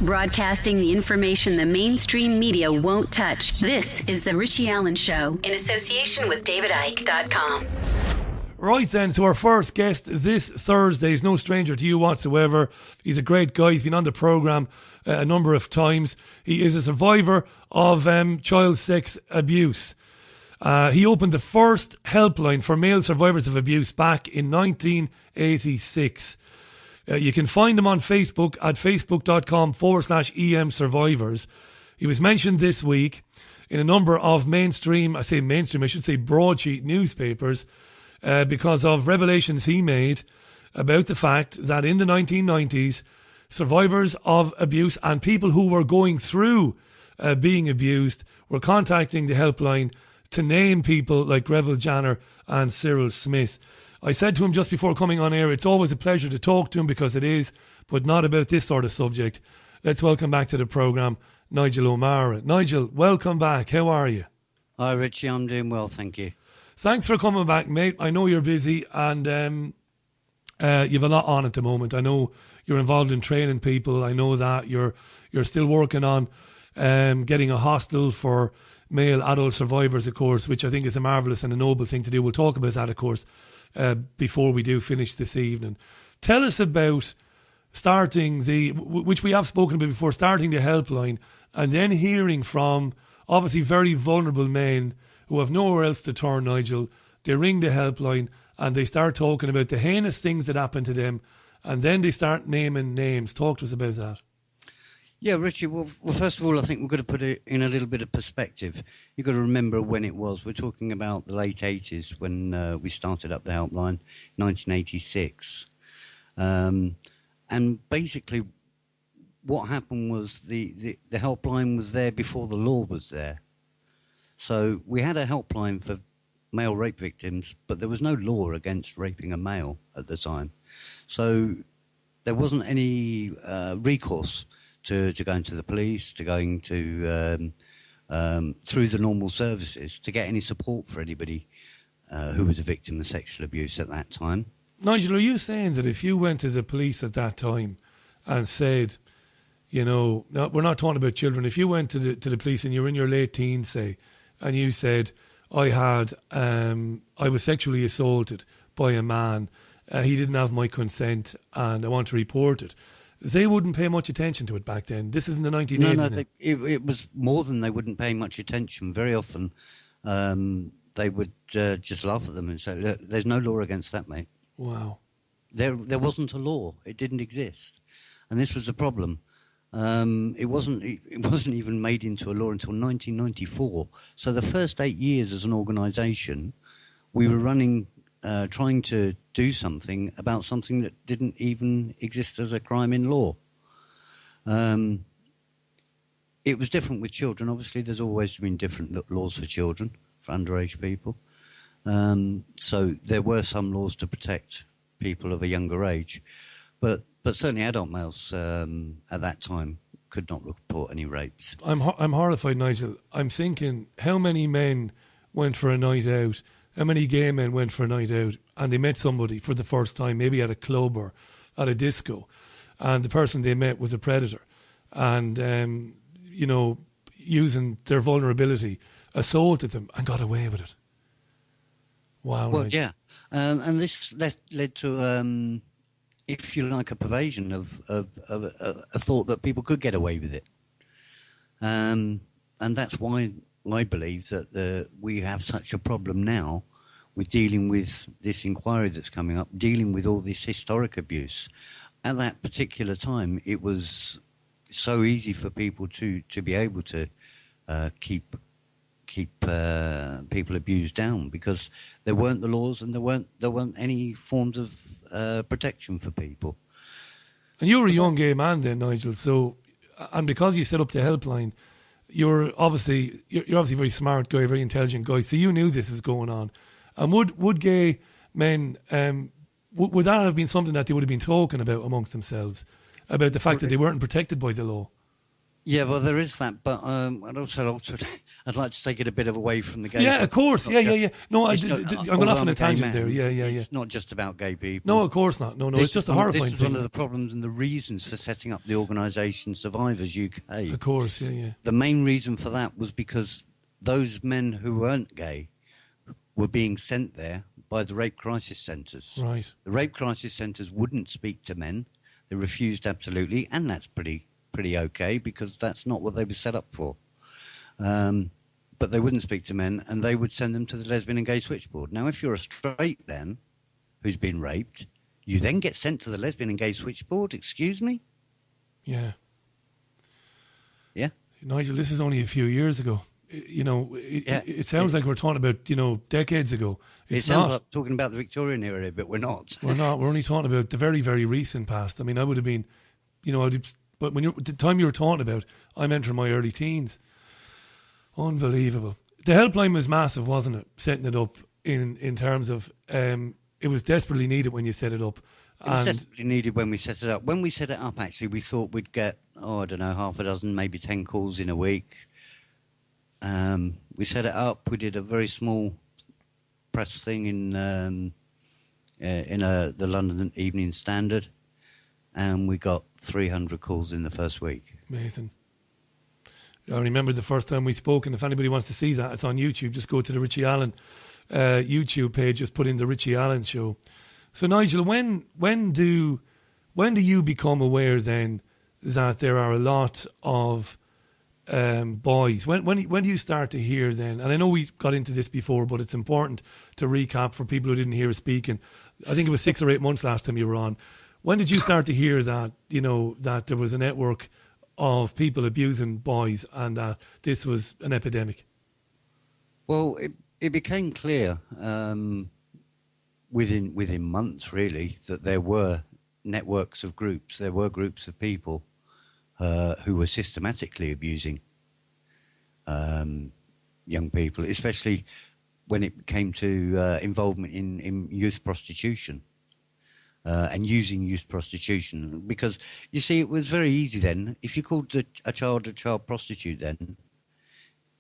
Broadcasting the information the mainstream media won't touch. This is The Richie Allen Show in association with DavidIke.com. Right then, so our first guest this Thursday is no stranger to you whatsoever. He's a great guy. He's been on the programme a number of times. He is a survivor of child sex abuse. He opened the first helpline for male survivors of abuse back in 1986. You can find him on Facebook at facebook.com/EM Survivors. He was mentioned this week in a number of mainstream, I should say broadsheet newspapers, because of revelations he made about the fact that in the 1990s, survivors of abuse and people who were going through being abused were contacting the helpline to name people like Greville Janner and Cyril Smith. I said to him just before coming on air, it's always a pleasure to talk to him because it is, but not about this sort of subject. Let's welcome back to the programme Nigel O'Mara. Nigel, welcome back. How are you? Hi, Richie. I'm doing well, thank you. Thanks for coming back, mate. I know you're busy and you've a lot on at the moment. I know you're involved in training people. I know that you're still working on getting a hostel for male adult survivors, of course, which I think is a marvellous and a noble thing to do. We'll talk about that, of course, before we do finish this evening. Tell us about starting which we have spoken about before, starting the helpline and then hearing from obviously very vulnerable men who have nowhere else to turn, Nigel. They ring the helpline and they start talking about the heinous things that happen to them, and then they start naming names. Talk to us about that. Yeah, Richie, well, first of all, I think we've got to put it in a little bit of perspective. You've got to remember when it was. We're talking about the late 80s when we started up the helpline, 1986. And basically what happened was the helpline was there before the law was there. So we had a helpline for male rape victims, but there was no law against raping a male at the time. So there wasn't any recourse to going to the police, to going to through the normal services to get any support for anybody who was a victim of sexual abuse at that time. Nigel, are you saying that if you went to the police at that time and said, you know, no, we're not talking about children, if you went to the police and you're in your late teens, say, and you said, I was sexually assaulted by a man, he didn't have my consent and I want to report it, they wouldn't pay much attention to it back then. This is in the 1980s. No, it was more than they wouldn't pay much attention. Very often they would just laugh at them and say, look, there's no law against that, mate. Wow. There wasn't a law. It didn't exist. And this was the problem. It wasn't even made into a law until 1994. So the first 8 years as an organisation, we were running, trying to do something about something that didn't even exist as a crime in law. It was different with children. Obviously, there's always been different laws for children, for underage people. So there were some laws to protect people of a younger age. But certainly adult males at that time could not report any rapes. I'm horrified, Nigel. I'm thinking, how many men went for a night out? How many gay men went for a night out and they met somebody for the first time, maybe at a club or at a disco, and the person they met was a predator and, you know, using their vulnerability, assaulted them and got away with it. Wow. Well, Nigel. yeah. And this led to... if you like, a pervasion of a thought that people could get away with it. And that's why I believe that we have such a problem now with dealing with this inquiry that's coming up, dealing with all this historic abuse. At that particular time, it was so easy for people to be able to keep people abused down because there weren't the laws and there weren't any forms of protection for people. And you were a young gay man then, Nigel. So, and because you set up the helpline, you're obviously a very smart guy, very intelligent guy. So you knew this was going on. And would gay men would that have been something that they would have been talking about amongst themselves, about the fact that they weren't protected by the law? Yeah, well, there is that, but I'd like to take it a bit away from the gay. Yeah, of course. Yeah. No, I'm not- going off on although I'm a gay tangent man, there. Yeah. It's not just about gay people. No, of course not. No, it's just a horrifying This is thing. one of the problems and the reasons for setting up the organisation Survivors UK. Of course, yeah. The main reason for that was because those men who weren't gay were being sent there by the rape crisis centres. Right. The rape crisis centres wouldn't speak to men. They refused absolutely, and that's pretty okay because that's not what they were set up for. But they wouldn't speak to men, and they would send them to the lesbian and gay switchboard. Now, if you're a straight then who's been raped, you then get sent to the lesbian and gay switchboard. Excuse me? Yeah. Yeah. Nigel, this is only a few years ago. It sounds like we're talking about, decades ago. It's it sounds not. like talking about the Victorian era, but we're not. We're not. We're only talking about the very, very recent past. I mean, I would have been, but the time you were talking about, I'm entering my early teens. Unbelievable. The helpline was massive, wasn't it? Setting it up in terms of, it was desperately needed when you set it up. It was desperately needed when we set it up. When we set it up, actually, we thought we'd get, I don't know, half a dozen, maybe 10 calls in a week. We set it up. We did a very small press thing in the London Evening Standard, and we got 300 calls in the first week. Amazing. I remember the first time we spoke, and if anybody wants to see that, it's on YouTube. Just go to the Richie Allen YouTube page. Just put in the Richie Allen Show. So, Nigel, when do you become aware then that there are a lot of boys? When do you start to hear then? And I know we got into this before, but it's important to recap for people who didn't hear us speaking. I think it was 6 or 8 months last time you were on. When did you start to hear that, that there was a network of people abusing boys and that this was an epidemic? Well, it became clear within months, really, that there were networks of groups. There were groups of people who were systematically abusing young people, especially when it came to involvement in youth prostitution. And using youth prostitution, because you see, it was very easy then. If you called a child prostitute, then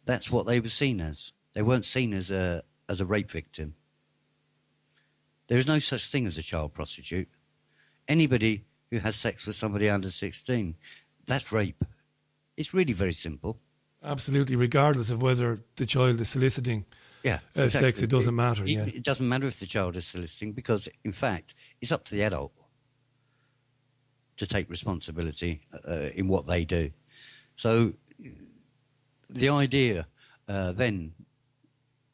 that's what they were seen as. They weren't seen as a rape victim. There is no such thing as a child prostitute. Anybody who has sex with somebody under 16, that's rape. It's really very simple. Absolutely, regardless of whether the child is soliciting. Yeah, sex, it doesn't matter. It doesn't matter if the child is soliciting, because, in fact, it's up to the adult to take responsibility in what they do. So the idea then,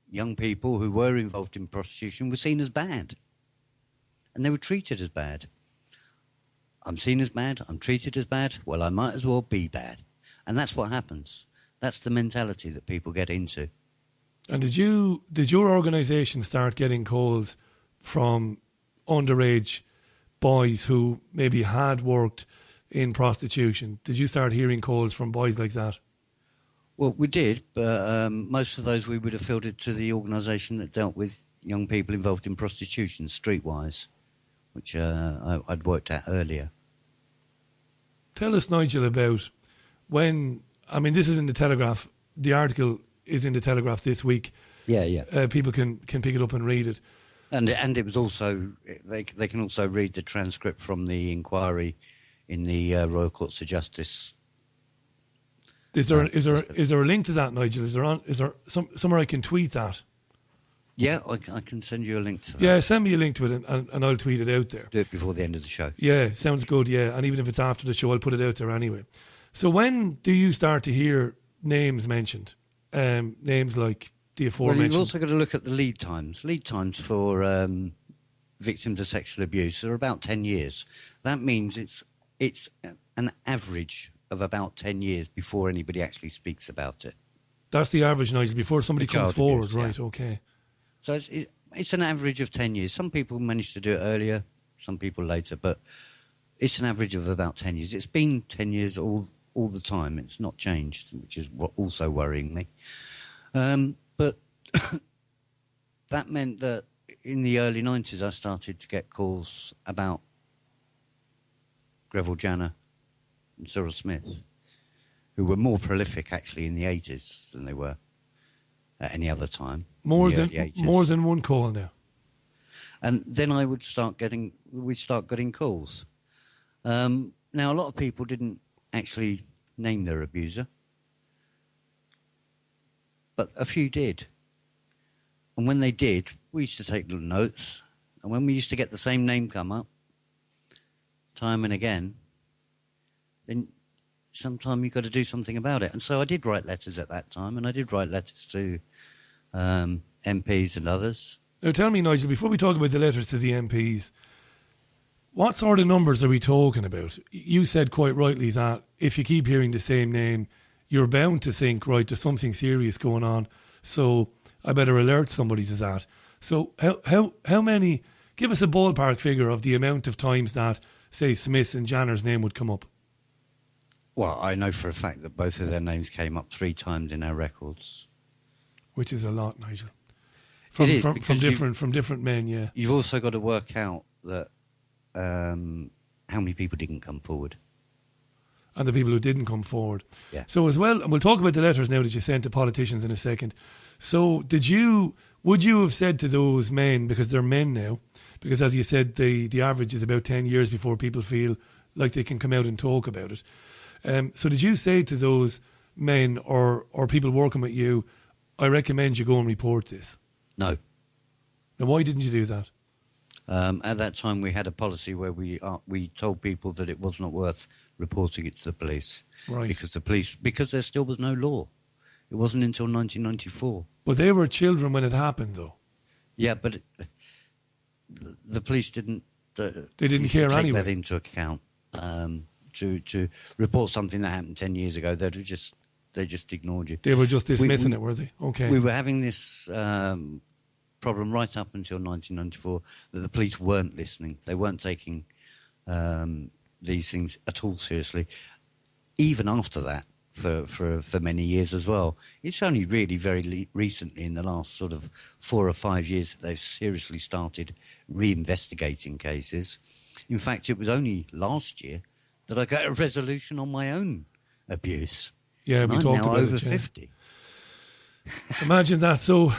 young people who were involved in prostitution were seen as bad, and they were treated as bad. I'm seen as bad, I'm treated as bad, well, I might as well be bad. And that's what happens. That's the mentality that people get into. And did your organisation start getting calls from underage boys who maybe had worked in prostitution? Did you start hearing calls from boys like that? Well, we did, but most of those we would have fielded to the organisation that dealt with young people involved in prostitution, Streetwise, which I'd worked at earlier. Tell us, Nigel, about when, this is in the Telegraph, the article is in the Telegraph this week. Yeah. People can pick it up and read it. And it was also, they can also read the transcript from the inquiry in the Royal Courts of Justice. Is there a link to that, Nigel? Is there somewhere I can tweet that? Yeah, I can send you a link to that. Yeah, send me a link to it and I'll tweet it out there. Do it before the end of the show. Yeah, sounds good, yeah. And even if it's after the show, I'll put it out there anyway. So when do you start to hear names mentioned? Names like the aforementioned. Well, you've also got to look at the lead times. Lead times for victims of sexual abuse are about 10 years. That means it's an average of about 10 years before anybody actually speaks about it. That's the average, Nigel, before somebody comes forward, abuse, right? Yeah. Okay. So it's an average of 10 years. Some people manage to do it earlier, some people later, but it's an average of about 10 years. It's been 10 years all the time. It's not changed, which is also worrying me. But that meant that in the early 90s, I started to get calls about Greville Janner and Cyril Smith, who were more prolific actually in the 80s than they were at any other time. More in the than early 80s. more than one call now. And then we'd start getting calls. Now, a lot of people didn't actually name their abuser, but a few did. And when they did, we used to take little notes. And when we used to get the same name come up, time and again, then sometime you've got to do something about it. And so I did write letters at that time, and I did write letters to MPs and others. Now tell me, Nigel, before we talk about the letters to the MPs, what sort of numbers are we talking about? You said quite rightly that if you keep hearing the same name, you're bound to think, right, there's something serious going on, so I better alert somebody to that. So how many, give us a ballpark figure of the amount of times that, say, Smith and Janner's name would come up. Well, I know for a fact that both of their names came up 3 times in our records. Which is a lot, Nigel. It is, From different men, yeah. You've also got to work out that how many people didn't come forward. And the people who didn't come forward. Yeah. So as well, and we'll talk about the letters now that you sent to politicians in a second. So would you have said to those men, because they're men now, because as you said, the average is about 10 years before people feel like they can come out and talk about it. So did you say to those men or people working with you, I recommend you go and report this? No. Now, why didn't you do that? At that time, we had a policy where we told people that it was not worth reporting it to the police. Right. Because there still was no law. It wasn't until 1994. But they were children when it happened, though. Yeah, but the police didn't. They didn't care take anyway. That into account. To report something that happened 10 years ago, they just ignored you. They were just dismissing it, were they? Okay. We were having this problem right up until 1994 that the police weren't listening. They weren't taking these things at all seriously. Even after that, for many years as well. It's only really very recently, in the last sort of 4 or 5 years, that they've seriously started reinvestigating cases. In fact, it was only last year that I got a resolution on my own abuse. Yeah, we I'm talked now about over it. Yeah. 50. Imagine that. So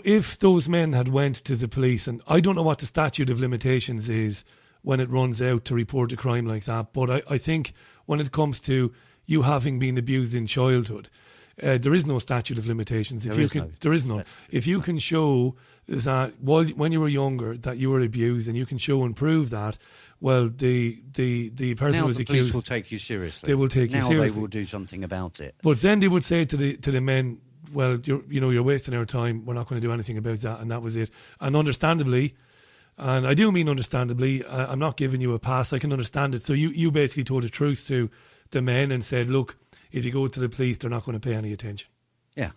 if those men had went to the police, and I don't know what the statute of limitations is when it runs out to report a crime like that, but I think when it comes to you having been abused in childhood, there is no statute of limitations. There is none. If you can show that when you were younger that you were abused, and you can show and prove that, well, the person who was accused, now the police will take you seriously. They will take you seriously. Now they will do something about it. But then they would say to the men, well, you're wasting our time. We're not going to do anything about that, and that was it. And understandably, and I do mean understandably, I'm not giving you a pass. I can understand it. So you basically told the truth to the men and said, look, if you go to the police, they're not going to pay any attention. Yeah.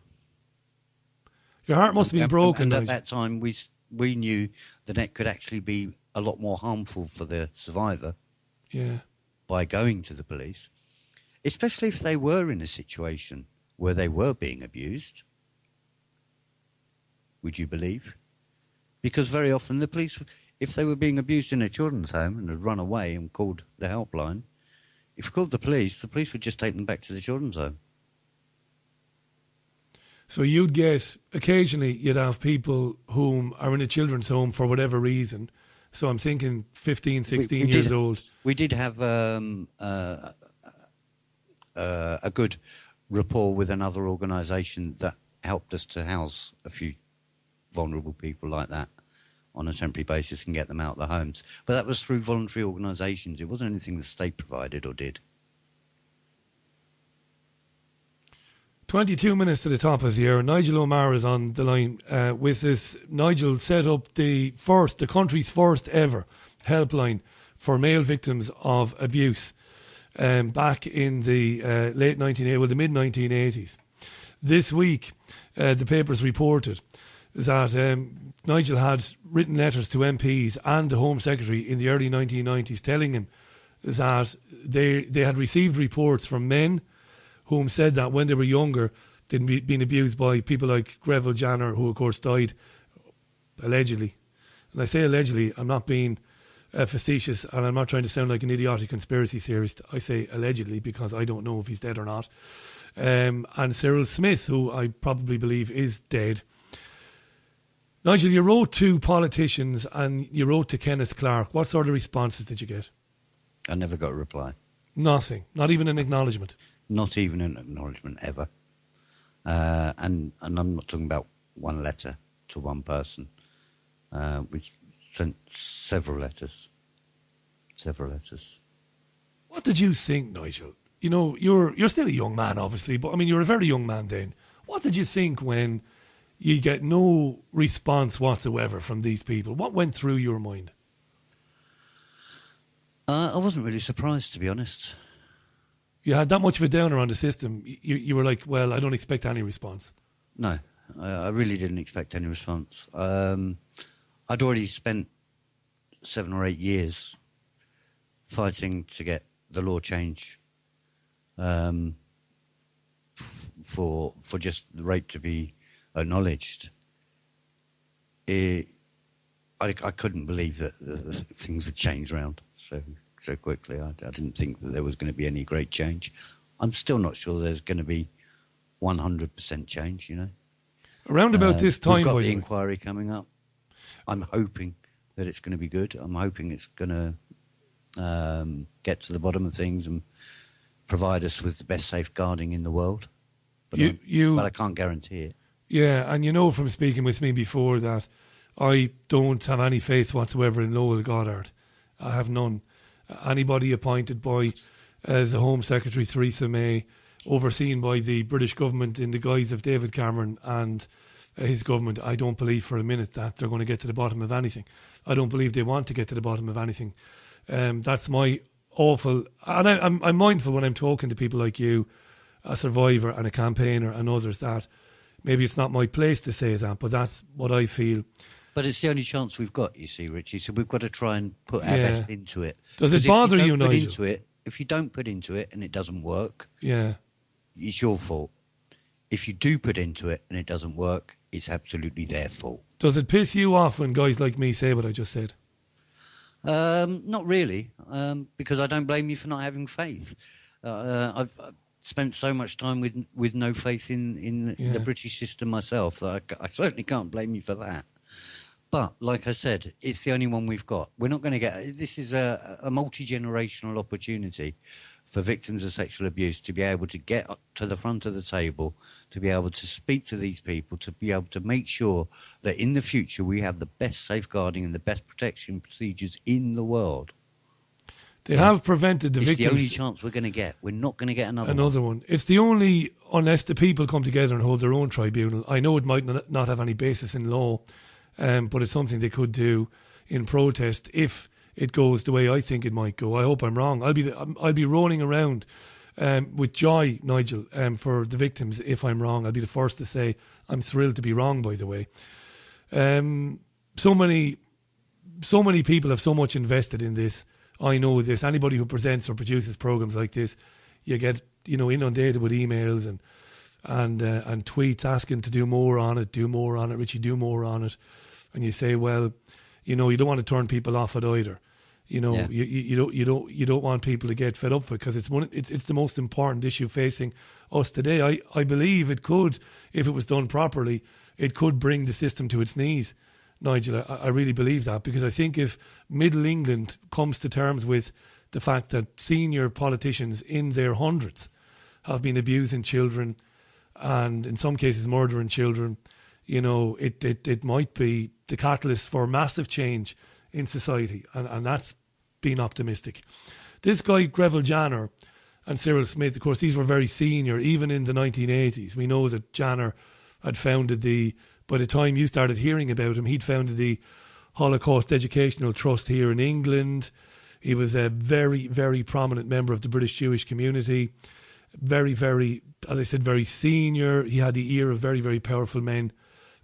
Your heart must have been broken. And at that time, we knew that it could actually be a lot more harmful for the survivor. Yeah. By going to the police, especially if they were in a situation where they were being abused. Would you believe? Because very often the police, if they were being abused in a children's home and had run away and called the helpline, if you called the police would just take them back to the children's home. So occasionally you'd have people whom are in a children's home for whatever reason. So I'm thinking 15, 16 years old. We did have a good rapport with another organisation that helped us to house a few vulnerable people like that on a temporary basis and get them out of their homes. But that was through voluntary organisations. It wasn't anything the state provided or did. 22 minutes to the top of the hour. Nigel O'Meara is on the line with us. Nigel set up the country's first ever helpline for male victims of abuse back in the the mid-1980s. This week, the papers reported that Nigel had written letters to MPs and the Home Secretary in the early 1990s telling him that they had received reports from men whom said that when they were younger they'd been abused by people like Greville, Janner, who of course died allegedly. And I say allegedly, I'm not being facetious, and I'm not trying to sound like an idiotic conspiracy theorist. I say allegedly because I don't know if he's dead or not. And Cyril Smith, who I probably believe is dead. Nigel, you wrote to politicians and you wrote to Kenneth Clarke. What sort of responses did you get? I never got a reply. Nothing. Not even an acknowledgement. Not even an acknowledgement ever. And I'm not talking about one letter to one person. We sent several letters. What did you think, Nigel? You know, you're still a young man, obviously, but I mean, you're a very young man then. What did you think when you get no response whatsoever from these people? What went through your mind? I wasn't really surprised, to be honest. You had that much of a downer on the system. You were like, well, I don't expect any response. No, I really didn't expect any response. I'd already spent 7 or 8 years fighting to get the law change for just the rape to be acknowledged. I couldn't believe that things would change around so quickly. I didn't think that there was going to be any great change. I'm still not sure there's going to be 100% change, you know. Around about this time, we've got the inquiry coming up. I'm hoping that it's going to be good. I'm hoping it's going to get to the bottom of things and provide us with the best safeguarding in the world. But I can't guarantee it. Yeah, and you know from speaking with me before that I don't have any faith whatsoever in Lowell Goddard. I have none. Anybody appointed by the Home Secretary Theresa May, overseen by the British government in the guise of David Cameron and his government, I don't believe for a minute that they're going to get to the bottom of anything. I don't believe they want to get to the bottom of anything. That's my awful... And I'm mindful when I'm talking to people like you, a survivor and a campaigner and others, that maybe it's not my place to say that, but that's what I feel. But it's the only chance we've got, you see, Richie, so we've got to try and put our best into it. Does it bother you, Nigel? If you don't put into it and it doesn't work, yeah, it's your fault. If you do put into it and it doesn't work, it's absolutely their fault. Does it piss you off when guys like me say what I just said? Not really, because I don't blame you for not having faith. I've spent so much time with no faith in the British system myself that I certainly can't blame you for that. But, like I said, it's the only one we've got. We're not going to get... This is a multi-generational opportunity for victims of sexual abuse to be able to get to the front of the table, to be able to speak to these people, to be able to make sure that in the future we have the best safeguarding and the best protection procedures in the world. They have prevented the victims... It's the only chance we're going to get. We're not going to get another one. It's the only... Unless the people come together and hold their own tribunal. I know it might not have any basis in law, but it's something they could do in protest if it goes the way I think it might go. I hope I'm wrong. I'll be rolling around with joy, Nigel, for the victims if I'm wrong. I'll be the first to say I'm thrilled to be wrong, by the way. So many people have so much invested in this. I know this. Anybody who presents or produces programs like this, you get inundated with emails and tweets asking to do more on it, Richie, do more on it. And you say, well, you don't want to turn people off it either. You don't want people to get fed up with it, because it's the most important issue facing us today. I believe it could, if it was done properly, it could bring the system to its knees. Nigel, I really believe that, because I think if Middle England comes to terms with the fact that senior politicians in their hundreds have been abusing children and in some cases murdering children, it might be the catalyst for massive change in society, and that's being optimistic. This guy, Greville Janner, and Cyril Smith, of course, these were very senior, even in the 1980s. We know that Janner had founded by the time you started hearing about him, he'd founded the Holocaust Educational Trust here in England. He was a very, very prominent member of the British Jewish community. Very, very, as I said, very senior. He had the ear of very, very powerful men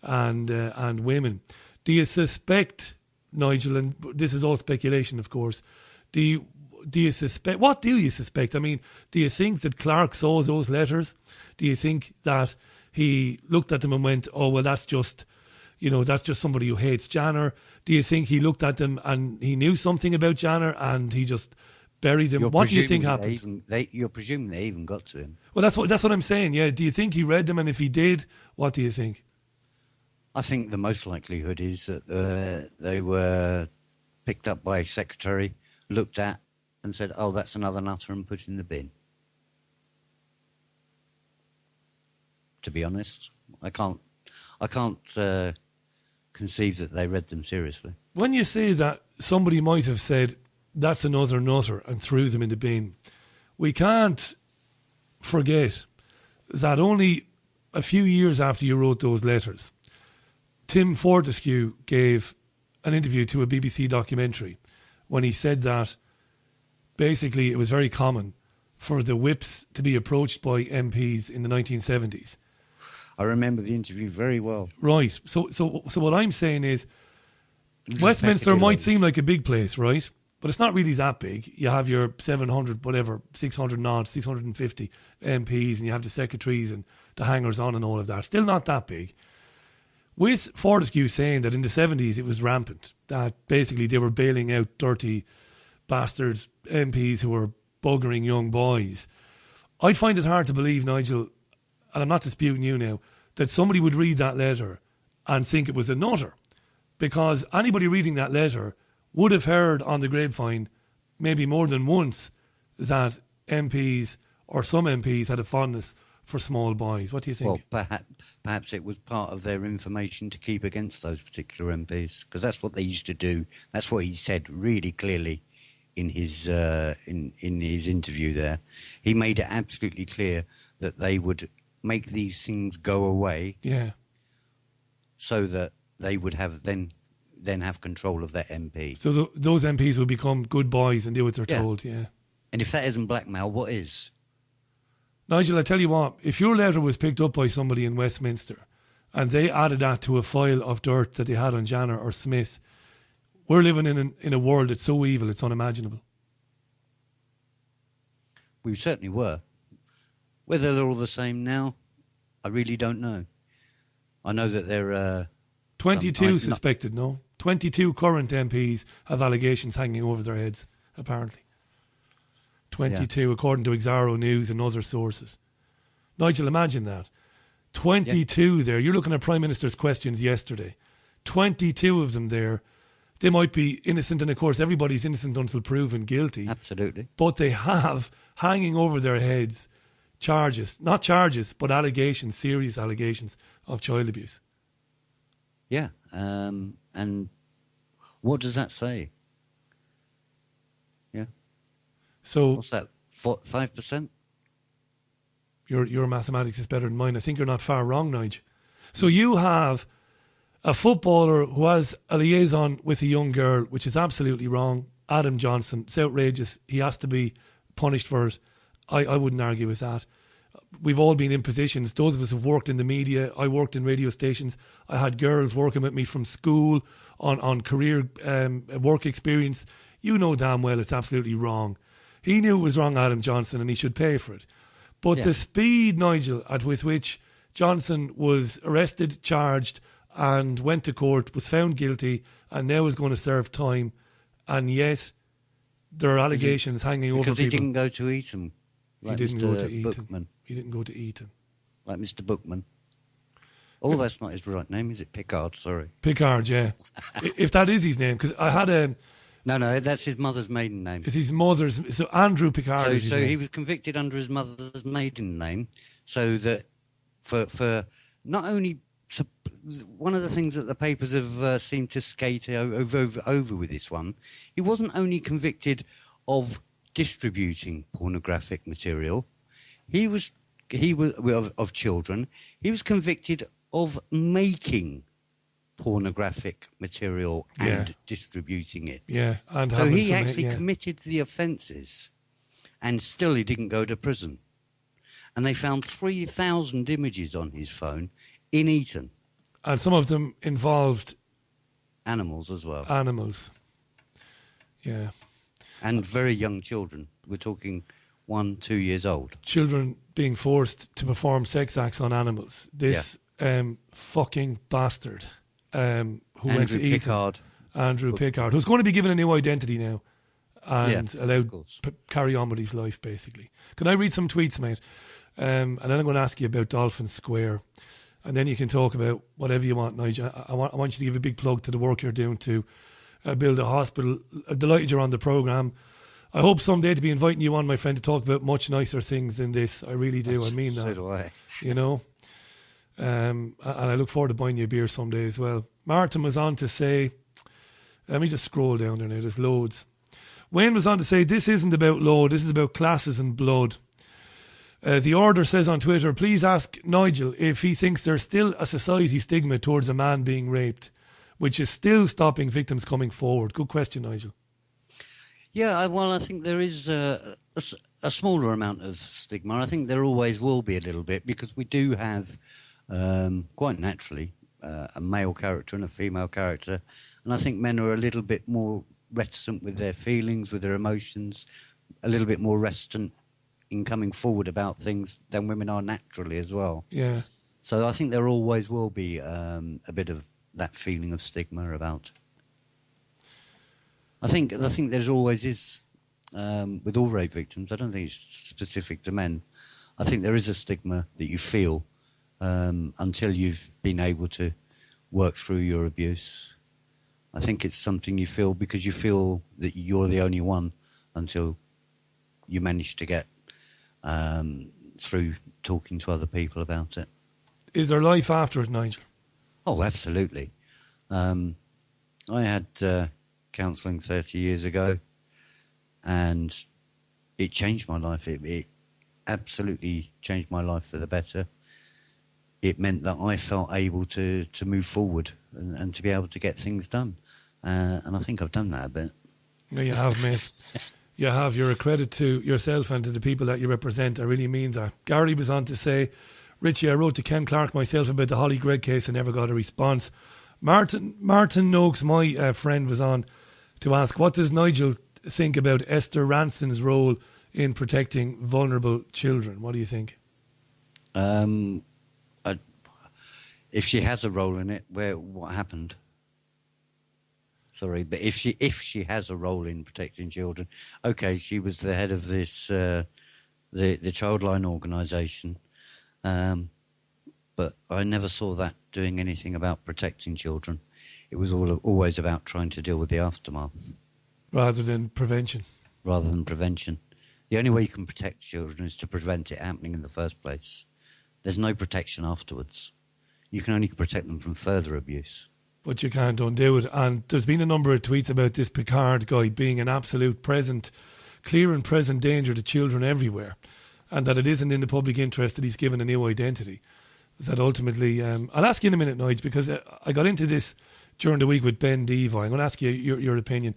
and women. Do you suspect, Nigel, and this is all speculation, of course, do you suspect, what do you suspect? I mean, do you think that Clarke saw those letters? Do you think that he looked at them and went, oh, well, that's just, that's just somebody who hates Janner? Do you think he looked at them and he knew something about Janner and he just buried them? What do you think happened? You're presuming they even got to him. Well, that's what I'm saying. Yeah. Do you think he read them? And if he did, what do you think? I think the most likelihood is that they were picked up by a secretary, looked at, and said, "Oh, that's another nutter," and put in the bin. To be honest, I can't conceive that they read them seriously. When you say that, somebody might have said, "That's another nutter," and threw them in the bin. We can't forget that only a few years after you wrote those letters, Tim Fortescue gave an interview to a BBC documentary when he said that basically it was very common for the whips to be approached by MPs in the 1970s. I remember the interview very well. Right. So what I'm saying is Westminster might seem like a big place, right? But it's not really that big. You have your 700, whatever, 600 odd, 650 MPs, and you have the secretaries and the hangers-on and all of that. Still not that big. With Fortescue saying that in the 70s it was rampant, that basically they were bailing out dirty bastards MPs who were buggering young boys, I'd find it hard to believe, Nigel, and I'm not disputing you now, that somebody would read that letter and think it was a nutter. Because anybody reading that letter would have heard on the grapevine, maybe more than once, that MPs or some MPs had a fondness for small boys. What do you think? Well, perhaps it was part of their information to keep against those particular MPs, because that's what they used to do. That's what he said really clearly in his in his interview there. He made it absolutely clear that they would make these things go away, so that they would have then have control of that MP. So those MPs will become good boys and do what they're told. Yeah. And if that isn't blackmail, what is? Nigel, I tell you what, if your letter was picked up by somebody in Westminster and they added that to a file of dirt that they had on Janner or Smith, we're living in a world that's so evil it's unimaginable. We certainly were. Whether they're all the same now, I really don't know. I know that there are 22 suspected, no? 22 current MPs have allegations hanging over their heads, apparently. 22, according to Exaro News and other sources. Nigel, imagine that. 22 there. You're looking at Prime Minister's questions yesterday. 22 of them there. They might be innocent, and of course everybody's innocent until proven guilty. Absolutely. But they have hanging over their heads charges, not charges, but allegations, serious allegations of child abuse. Yeah, and what does that say? Yeah. So what's that? 5%? Your mathematics is better than mine. I think you're not far wrong, Nigel. So you have a footballer who has a liaison with a young girl, which is absolutely wrong. Adam Johnson, it's outrageous. He has to be punished for it. I wouldn't argue with that. We've all been in positions. Those of us who've worked in the media, I worked in radio stations. I had girls working with me from school on career work experience. You know damn well it's absolutely wrong. He knew it was wrong, Adam Johnson, and he should pay for it. But the speed, Nigel, with which Johnson was arrested, charged, and went to court, was found guilty, and now is going to serve time, and yet there are allegations hanging over people. Because he didn't go to Eton. Like he didn't Mr. go to Eton. Bookman. He didn't go to Eton. Like Mr. Bookman. Oh, that's not his right name, is it? Pickard, sorry. Pickard, yeah. If that is his name, because I had a... No, that's his mother's maiden name. It's his mother's... So Andrew Pickard is his name. He was convicted under his mother's maiden name, so that for not only... One of the things that the papers have seemed to skate over with this one, he wasn't only convicted of distributing pornographic material, he was of children. He was convicted of making pornographic material and distributing it. Yeah, and so he actually committed the offences, and still he didn't go to prison. And they found 3,000 images on his phone in Eton. And some of them involved... animals as well. Animals. Yeah. And very young children. We're talking 1, 2 years old. Children being forced to perform sex acts on animals. This fucking bastard. who went to Eton. Andrew But- Pickard, who's going to be given a new identity now and Yeah, allowed of course. carry on with his life, basically. Can I read some tweets, mate? And then I'm going to ask you about Dolphin Square. And then you can talk about whatever you want, Nigel. I want you to give a big plug to the work you're doing to build a hospital. I'm delighted you're on the programme. I hope someday to be inviting you on, my friend, to talk about much nicer things than this. I really do. I mean that. So do I. You know? And I look forward to buying you a beer someday as well. Martin was on to say, let me just scroll down there now, there's loads. Wayne was on to say, this isn't about law, this is about classes and blood. The Order says on Twitter, please ask Nigel if he thinks there's still a society stigma towards a man being raped, which is still stopping victims coming forward. Good question, Nigel. Yeah, I think there is a smaller amount of stigma. I think there always will be a little bit because we do have, quite naturally, a male character and a female character. And I think men are a little bit more reticent with their feelings, with their emotions, a little bit more reticent in coming forward about things than women are naturally as well. Yeah. So I think there always will be a bit of that feeling of stigma about. I think there's always is with all rape victims. I don't think it's specific to men. I think there is a stigma that you feel until you've been able to work through your abuse. I think it's something you feel because you feel that you're the only one until you manage to get through talking to other people about it. Is there life after it, Nigel? Oh, absolutely. I had counselling 30 years ago, and it changed my life. It absolutely changed my life for the better. It meant that I felt able to move forward and to be able to get things done. And I think I've done that a bit. No, you have, mate. You have. You're a credit to yourself and to the people that you represent. I really mean that. Gary was on to say, Richie, I wrote to Ken Clarke myself about the Holly Gregg case and never got a response. Martin Noakes, my friend, was on to ask, what does Nigel think about Esther Ranson's role in protecting vulnerable children? What do you think? If she has a role in it, what happened? Sorry, but if she has a role in protecting children, okay, she was the head of this the Childline organisation, but I never saw that doing anything about protecting children. It was always about trying to deal with the aftermath Rather than prevention. The only way you can protect children is to prevent it happening in the first place. There's no protection afterwards. You can only protect them from further abuse. But you can't undo it. And there's been a number of tweets about this Picard guy being an absolute clear and present danger to children everywhere, and that it isn't in the public interest that he's given a new identity. That ultimately, I'll ask you in a minute, Nigel, because I got into this during the week with Ben Devoy. I'm going to ask you your opinion.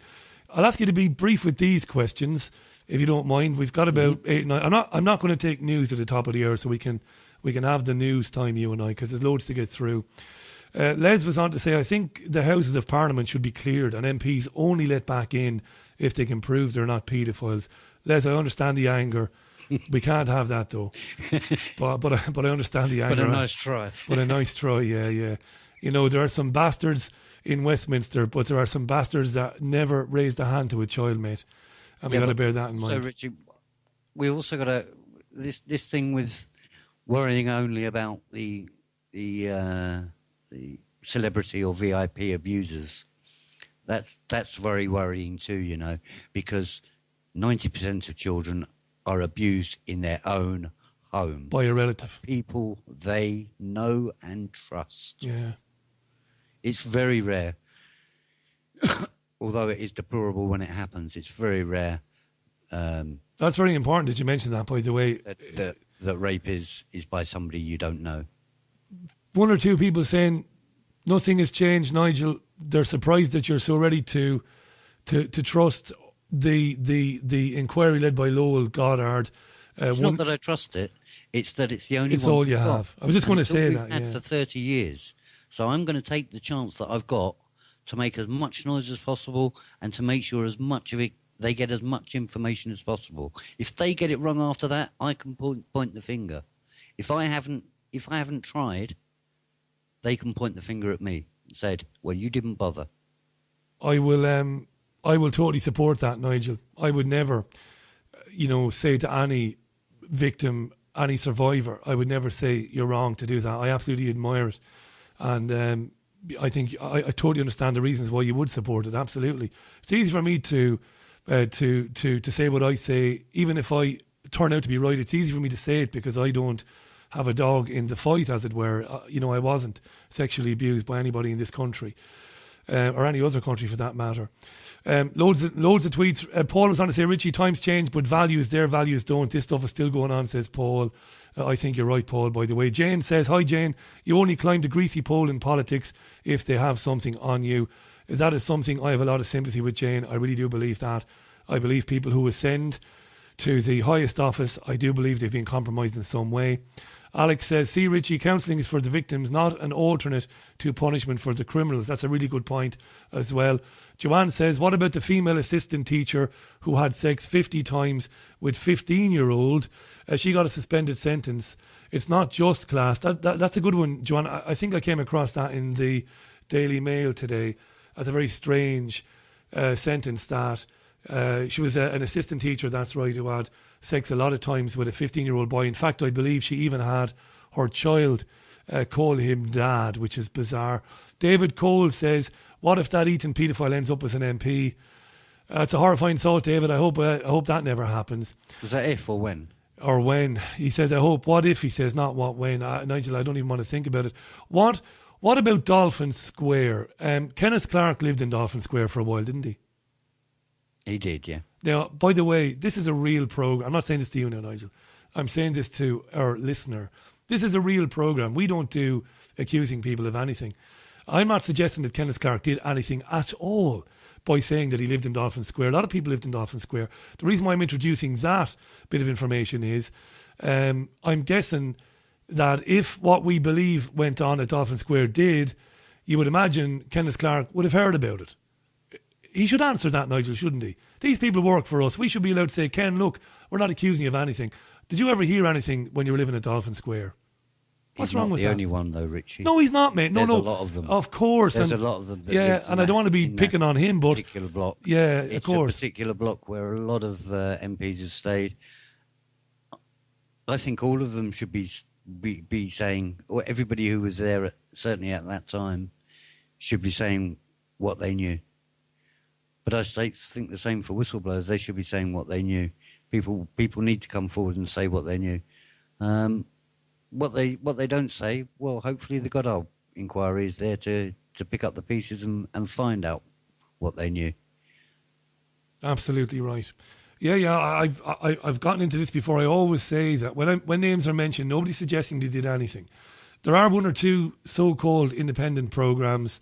I'll ask you to be brief with these questions, if you don't mind. We've got about 8 or 9. I'm not going to take news at the top of the hour, so we can have the news time, you and I, because there's loads to get through. Les was on to say, I think the Houses of Parliament should be cleared and MPs only let back in if they can prove they're not paedophiles. Les, I understand the anger. We can't have that, though. but I understand the anger. But a nice try. But a nice try, yeah. You know, there are some bastards in Westminster, but there are some bastards that never raised a hand to a child, mate. And we got to bear that in mind. So, Richie, we also got to this thing with worrying only about the celebrity or VIP abusers. That's very worrying too, you know, because 90% of children are abused in their own home by a relative, people they know and trust. Yeah, it's very rare. Although it is deplorable when it happens, it's very rare. That's very important that you mention that, by the way. That rape is by somebody you don't know. One or two people saying nothing has changed, Nigel. They're surprised that you're so ready to trust the inquiry led by Lowell Goddard. It's not that I trust it; it's that it's the only. It's one all you have. I was just going to say that. We've had for 30 years, so I'm going to take the chance that I've got to make as much noise as possible and to make sure as much of it they get as much information as possible. If they get it wrong after that, I can point the finger. If I haven't tried, they can point the finger at me. said, well, you didn't bother. I will totally support that, Nigel. I would never, say to any victim, any survivor, I would never say you're wrong to do that. I absolutely admire it. And I think I totally understand the reasons why you would support it. Absolutely. It's easy for me to say what I say, even if I turn out to be right. It's easy for me to say it because I don't have a dog in the fight, as it were. I wasn't sexually abused by anybody in this country. Or any other country for that matter. Loads of tweets. Paul was on to say, Richie, times change, but their values don't. This stuff is still going on, says Paul. I think you're right, Paul, by the way. Jane says, hi, Jane. You only climbed a greasy pole in politics if they have something on you. That is something I have a lot of sympathy with, Jane. I really do believe that. I believe people who ascend to the highest office, I do believe they've been compromised in some way. Alex says, see, Richie, counselling is for the victims, not an alternate to punishment for the criminals. That's a really good point as well. Joanne says, what about the female assistant teacher who had sex 50 times with 15-year-old? She got a suspended sentence. It's not just class. That's a good one, Joanne. I think I came across that in the Daily Mail today as a very strange sentence that she was an assistant teacher, that's right, who had sex a lot of times with a 15-year-old boy. In fact, I believe she even had her child call him dad, which is bizarre. David Cole says, what if that Eton paedophile ends up as an MP? It's a horrifying thought, David. I hope that never happens. Was that if or when? Or when. He says, I hope. What if, he says, not what when. Nigel, I don't even want to think about it. What about Dolphin Square? Kenneth Clarke lived in Dolphin Square for a while, didn't he? He did, yeah. Now, by the way, this is a real programme. I'm not saying this to you now, Nigel. I'm saying this to our listener. This is a real programme. We don't do accusing people of anything. I'm not suggesting that Kenneth Clarke did anything at all by saying that he lived in Dolphin Square. A lot of people lived in Dolphin Square. The reason why I'm introducing that bit of information is I'm guessing that if what we believe went on at Dolphin Square did, you would imagine Kenneth Clarke would have heard about it. He should answer that, Nigel, shouldn't he? These people work for us. We should be allowed to say, Ken, look, we're not accusing you of anything. Did you ever hear anything when you were living at Dolphin Square? What's wrong with that? He's not the only one, though, Richie. No, he's not, mate. There's a lot of them. Of course. There's a lot of them. Yeah, and I don't want to be picking on him, but... particular block. Yeah, it's of course. It's a particular block where a lot of MPs have stayed. I think all of them should be saying, or everybody who was there, certainly at that time, should be saying what they knew. But I think the same for whistleblowers. They should be saying what they knew. People need to come forward and say what they knew. What they don't say, well, hopefully the Goddard inquiry is there to pick up the pieces and find out what they knew. Absolutely right. Yeah. I've gotten into this before. I always say that when names are mentioned, nobody's suggesting they did anything. There are one or two so-called independent programs,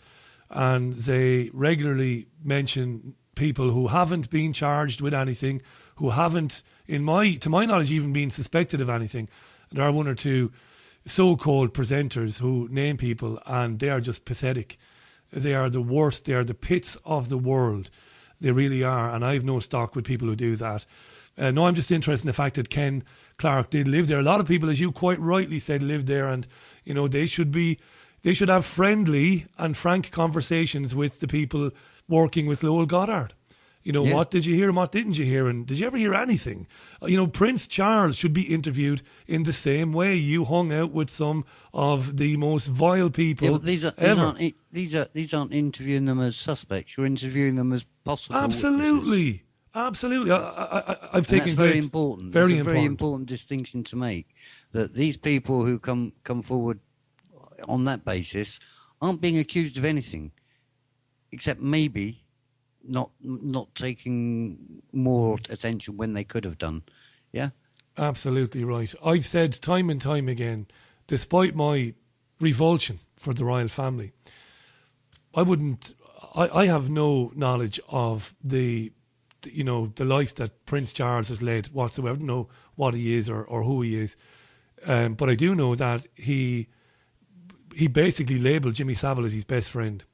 and they regularly mention people who haven't been charged with anything, who haven't, to my knowledge, even been suspected of anything. There are one or two so-called presenters who name people, and they are just pathetic. They are the worst. They are the pits of the world. They really are, and I have no stock with people who do that. No, I'm just interested in the fact that Ken Clarke did live there. A lot of people, as you quite rightly said, lived there, and they should have friendly and frank conversations with the people working with Lowell Goddard. Yeah. What did you hear and what didn't you hear? And did you ever hear anything? Prince Charles should be interviewed in the same way. You hung out with some of the most vile people but these aren't interviewing them as suspects. You're interviewing them as possible Absolutely. witnesses. Absolutely. I've taken that's very important. Very There's a important. very important distinction to make, that these people who come forward on that basis aren't being accused of anything, except maybe not taking more attention when they could have done. Yeah? Absolutely right. I've said time and time again, despite my revulsion for the royal family, I have no knowledge of the life that Prince Charles has led whatsoever. I don't know what he is or who he is. But I do know that he basically labelled Jimmy Savile as his best friend.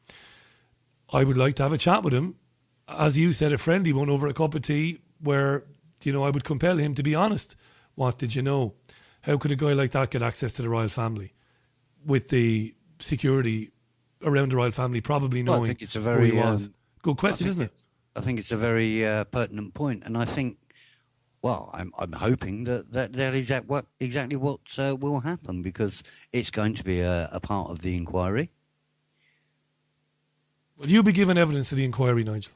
I would like to have a chat with him, as you said, a friendly one over a cup of tea, where I would compel him to be honest. What did you know? How could a guy like that get access to the royal family with the security around the royal family, probably knowing I think it's a very who he was. Good question, isn't it? I think it's a very pertinent point, and I think, well, I'm hoping that is exactly what will happen, because it's going to be a part of the inquiry. Will you be giving evidence to the inquiry, Nigel?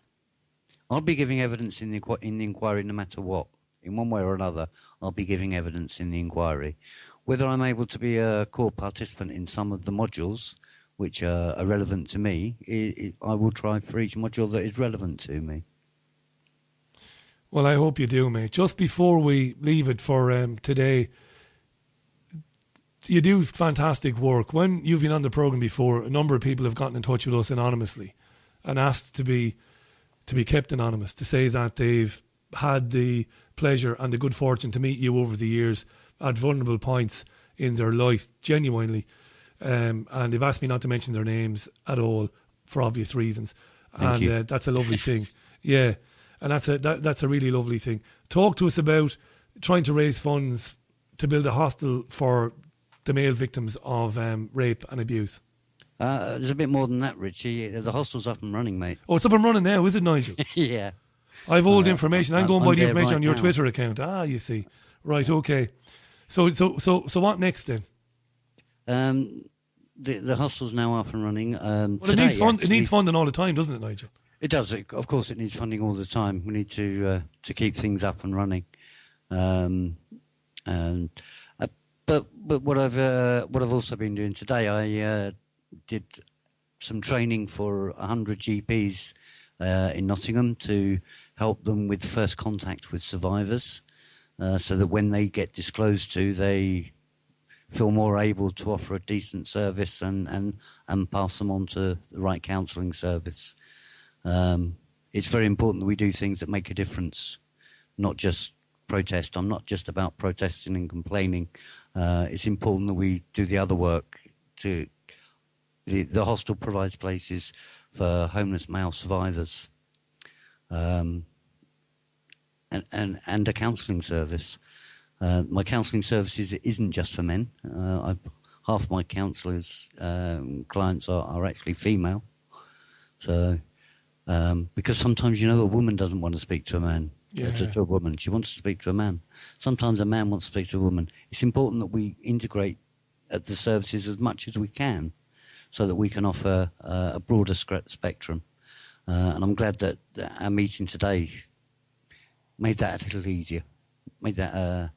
I'll be giving evidence in the inquiry no matter what. In one way or another, I'll be giving evidence in the inquiry. Whether I'm able to be a core participant in some of the modules which are relevant to me, I will try for each module that is relevant to me. Well, I hope you do, mate. Just before we leave it for today, you do fantastic work. When you've been on the programme before, a number of people have gotten in touch with us anonymously and asked to be kept anonymous, to say that they've had the pleasure and the good fortune to meet you over the years at vulnerable points in their life, genuinely. And they've asked me not to mention their names at all for obvious reasons. Thank you. That's a lovely thing. Yeah. And that's a really lovely thing. Talk to us about trying to raise funds to build a hostel for the male victims of rape and abuse. There's a bit more than that, Richie. The hostel's up and running, mate. Oh, it's up and running now, is it, Nigel? Yeah. I've old information. I'm going by the information on your now. Twitter account. You see. Right, okay. So what next then? The hostel's now up and running. Well, Today, it needs funding all the time, doesn't it, Nigel? It does. Of course, it needs funding all the time. We need to keep things up and running. But what I've also been doing today, I did some training for 100 GPs in Nottingham to help them with first contact with survivors, so that when they get disclosed to, they feel more able to offer a decent service and pass them on to the right counselling service. It's very important that we do things that make a difference, not just protest. I'm not just about protesting and complaining. It's important that we do the other work. The hostel provides places for homeless male survivors, and a counselling service. My counselling service isn't just for men. Half my counsellors clients are actually female. So because sometimes, a woman doesn't want to speak to a man. Yeah. To a woman. She wants to speak to a man. Sometimes a man wants to speak to a woman. It's important that we integrate the services as much as we can, so that we can offer a broader spectrum. And I'm glad that our meeting today made that a little easier, made that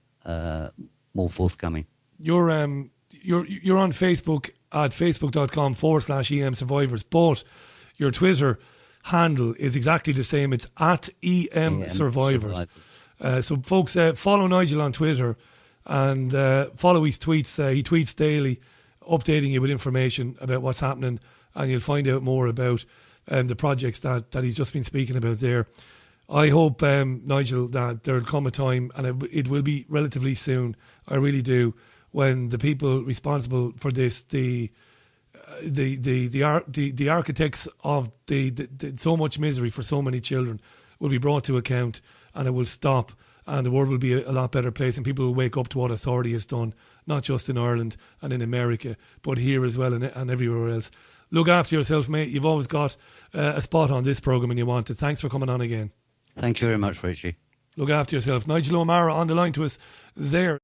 more forthcoming. You're on Facebook at facebook.com/EM Survivors, but your Twitter handle is exactly the same. It's at EM Survivors. So folks, follow Nigel on Twitter and follow his tweets. He tweets daily, updating you with information about what's happening, and you'll find out more about the projects that he's just been speaking about there. I hope, Nigel, that there'll come a time, and it will be relatively soon, I really do, when the people responsible for this, the architects of the so much misery for so many children, will be brought to account, and it will stop, and the world will be a lot better place, and people will wake up to what authority has done, not just in Ireland and in America, but here as well and everywhere else. Look after yourself, mate. You've always got a spot on this programme, and you want it. Thanks for coming on again. Thank you very much, Richie. Look after yourself. Nigel O'Mara on the line to us there.